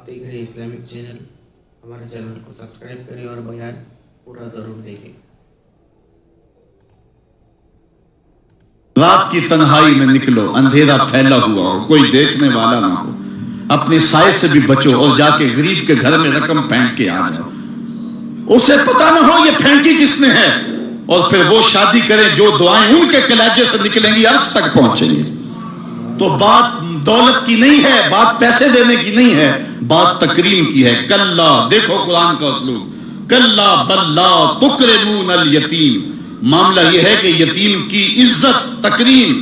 آپ دیکھ رہے ہیں اسلامک چینل. ہمارے چینل کو سبسکرائب کریں اور بیان پورا ضرور دیکھیں. رات کی تنہائی میں نکلو، اندھیرا پھیلا ہوا ہو، کوئی دیکھنے والا نہ ہو، اپنے سائے سے بھی بچو اور جا کے غریب کے گھر میں رقم پھینک کے آ جاؤ. اسے پتا نہ ہو یہ پھینکی کس نے ہے، اور پھر وہ شادی کرے جو دعائیں ان کے کلیجے سے نکلیں گی عرش تک پہنچیں گی. تو بات دولت کی نہیں ہے، بات پیسے دینے کی نہیں ہے، بات تکریم کی ہے. کلا، دیکھو قرآن کا اسلوب، کلا بل لا تکرمون الیتیم. معاملہ یہ ہے کہ یتیم کی عزت، تکریم.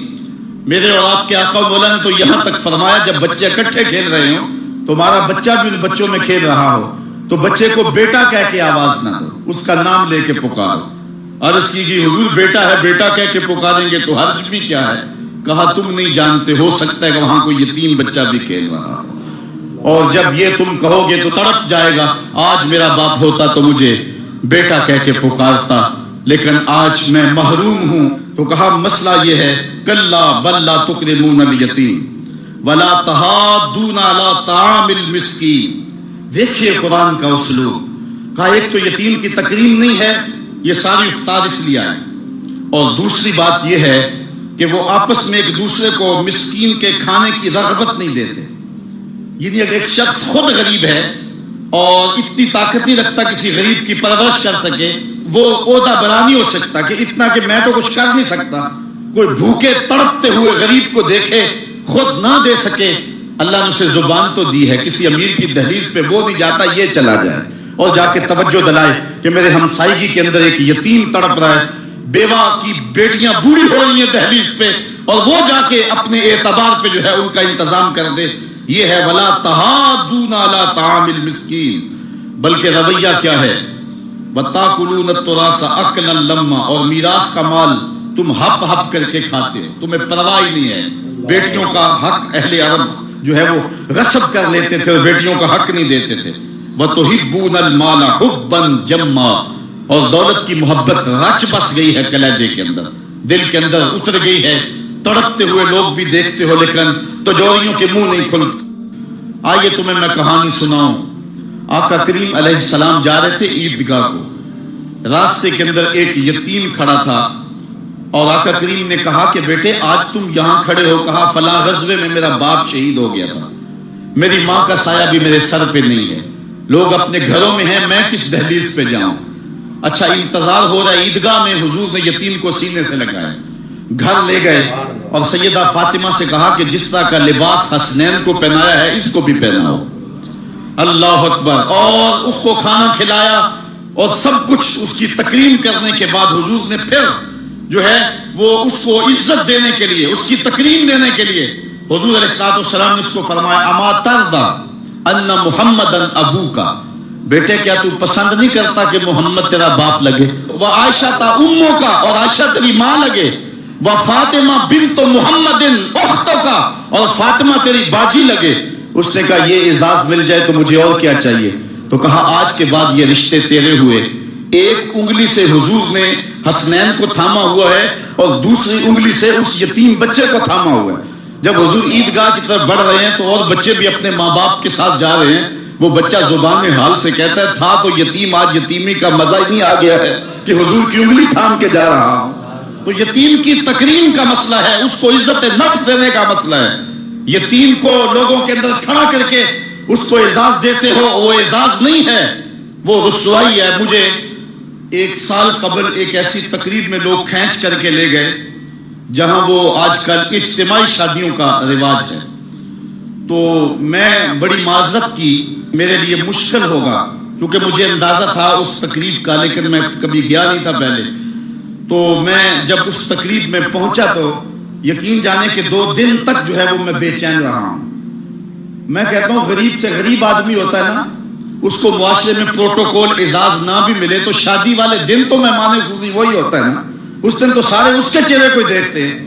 میرے اور آپ کے آقا مولا نے تو یہاں تک فرمایا جب بچے اکٹھے کھیل رہے ہوں، تمہارا بچہ بھی ان بچوں میں کھیل رہا ہو تو بچے کو بیٹا کہہ کے آواز نہ دو، اس کا نام لے کے پکارو. عرض کی گئی حضور بیٹا ہے، بیٹا کہہ کے پکاریں گے تو حرج بھی کیا ہے؟ کہا تم نہیں جانتے، ہو سکتا ہے کہ وہاں کوئی یتیم بچہ بھی کھیل رہا ہو، اور جب یہ تم کہو گے تو تڑپ جائے گا، آج میرا باپ ہوتا تو مجھے بیٹا کہہ کے پکارتا، لیکن آج میں محروم ہوں. تو کہا مسئلہ یہ ہے، کلا بل لا تکرمون الیتیم ولا تحاضون علی طعام المسکین. دیکھیے قرآن کا اسلوب. کہا ایک تو یتیم کی تکریم نہیں ہے، یہ ساری افطار اس لیے آئے، اور دوسری بات یہ ہے کہ وہ آپس میں ایک دوسرے کو مسکین کے کھانے کی رغبت نہیں دیتے. یعنی اگر ایک شخص خود غریب ہے اور اتنی طاقت نہیں رکھتا کسی غریب کی پرورش کر سکے، وہ عہدہ برا نہیں ہو سکتا کہ اتنا کہ میں تو کچھ کر نہیں سکتا، کوئی بھوکے تڑپتے ہوئے غریب کو دیکھے خود نہ دے سکے. اللہ نے اسے زبان تو دی ہے، کسی امیر کی دہلیز پہ وہ نہیں جاتا یہ چلا جائے اور جا کے توجہ دلائے کہ میرے ہمسائیگی کے اندر ایک یتیم تڑپ رہا ہے، بیوہ کی بیٹیاں بوڑھی ہو رہی ہیں دہلیز پہ، اور وہ جا کے اپنے اعتبار پہ جو ہے ان کا انتظام کر دے. یہ ہے ولا تحاضون علی طعام المسکین. بلکہ رویہ کیا ہے، وَتَأْكُلُونَ التُّرَاثَ أَكْلًا لَمًّا. اور میراث کا مال تم ہپ ہپ کر کے کھاتے ہو، تمہیں پرواہ ہی نہیں ہے. بیٹیوں کا حق اہل عرب جو ہے وہ غصب کر لیتے تھے اور بیٹیوں کا حق نہیں دیتے تھے. وَتُحِبُّونَ الْمَالَ حُبًّا جَمًّا. اور دولت کی محبت رچ بس گئی ہے کلیجے کے اندر، دل کے اندر اتر گئی ہے. تڑپتے ہوئے لوگ بھی دیکھتے ہو لیکن تجوریوں کے منہ نہیں کھلتے. آئیے تمہیں میں کہانی سناؤں. آقا کریم علیہ السلام جا رہے تھے عیدگاہ کو، راستے کے اندر ایک یتیم کھڑا تھا، اور آقا کریم نے کہا کہ بیٹے آج تم یہاں کھڑے ہو. کہا فلاں غزوے میں میرا باپ شہید ہو گیا تھا، میری ماں کا سایہ بھی میرے سر پہ نہیں ہے، لوگ اپنے گھروں میں ہیں، میں کس دہلیز پہ جاؤں. اچھا انتظار ہو رہا ہے عیدگاہ میں. حضور نے یتیم کو سینے سے لگایا، گھر لے گئے اور سیدہ فاطمہ سے کہا کہ جس طرح کا لباس حسنین کو پہنایا ہے اس کو بھی پہناؤ. اللہ اکبر. اور اس کو کھانا کھلایا اور سب کچھ اس کی تکریم کرنے کے بعد حضور نے پھر جو ہے وہ اس کو عزت دینے کے لیے، اس کی تکریم دینے کے لیے حضور علیہ الصلوۃ والسلام نے اس کو فرمایا اما ترضى ان محمدا ابوکا. بیٹے کیا تو پسند نہیں کرتا کہ محمد تیرا باپ لگے؟ وعائشہ امک، اور عائشہ تیری ماں لگے، وفاطمہ بنت محمد اختک، اور فاطمہ تیری باجی لگے. اس نے کہا یہ اعزاز مل جائے تو مجھے اور کیا چاہیے. تو کہا آج کے بعد یہ رشتے تیرے ہوئے. ایک انگلی سے حضور نے حسنین کو تھاما ہوا ہے اور دوسری انگلی سے اس یتیم بچے کو تھاما ہوا ہے. جب حضور عیدگاہ کی طرف بڑھ رہے ہیں تو اور بچے بھی اپنے ماں باپ کے ساتھ جا رہے ہیں. وہ بچہ زبان حال سے کہتا ہے تھا تو یتیم، آج یتیمی کا مزہ ہی نہیں آ گیا ہے کہ حضور کی انگلی تھام کے جا رہا ہوں. تو یتیم کی تکریم کا مسئلہ ہے، اس کو عزت نفس دینے کا مسئلہ ہے. یتیم کو لوگوں کے اندر کھڑا کر کے اس کو اعزاز دیتے ہو، وہ اعزاز نہیں ہے، وہ رسوائی ہے. مجھے ایک سال قبل ایک ایسی تقریب میں لوگ کھینچ کر کے لے گئے جہاں وہ آج کل اجتماعی شادیوں کا رواج ہے. تو میں بڑی معذرت کی، میرے لیے مشکل ہوگا کیونکہ مجھے اندازہ تھا اس تقریب کا، لیکن میں کبھی گیا نہیں تھا پہلے. تو میں جب اس تقریب میں پہنچا تو یقین جانے کہ 2 دن تک جو ہے وہ میں بے چین رہا ہوں. میں کہتا ہوں غریب سے غریب آدمی ہوتا ہے نا، اس کو معاشرے میں پروٹوکول اعزاز نہ بھی ملے تو شادی والے دن تو مہمان خصوصی وہی ہوتا ہے نا، اس دن تو سارے اس کے چہرے کو دیکھتے ہیں.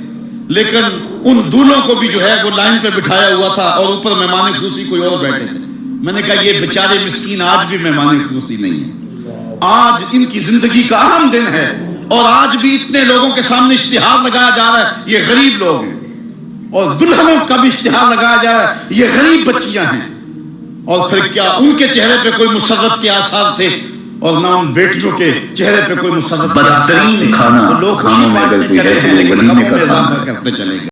لیکن ان دولوں کو بھی جو ہے وہ لائن پہ بٹھایا ہوا تھا اور اوپر مہمان خصوصی کوئی اور بیٹھے تھے. میں نے کہا یہ بیچارے مسکین آج بھی مہمان خصوصی نہیں ہے، آج ان کی زندگی کا اہم دن ہے اور آج بھی اتنے لوگوں کے سامنے اشتہار لگایا جا رہا ہے یہ غریب لوگ ہیں، اور دلہنوں کا بھی اشتہار لگایا جا رہا ہے یہ غریب بچیاں ہیں. اور پھر کیا ان کے چہرے پہ کوئی مسرت کے آثار تھے اور نہ ان بیٹیوں کے چہرے پہ کوئی مسرت کے آثار تھے. بدترین کھانا لوگ خوشی کھانوں میں بانٹنے اگر کوئی چلے ہے ہیں تو لیکن ولیمے غموں کا میں کھانا اضافہ ہے. کرتے چلے گئے.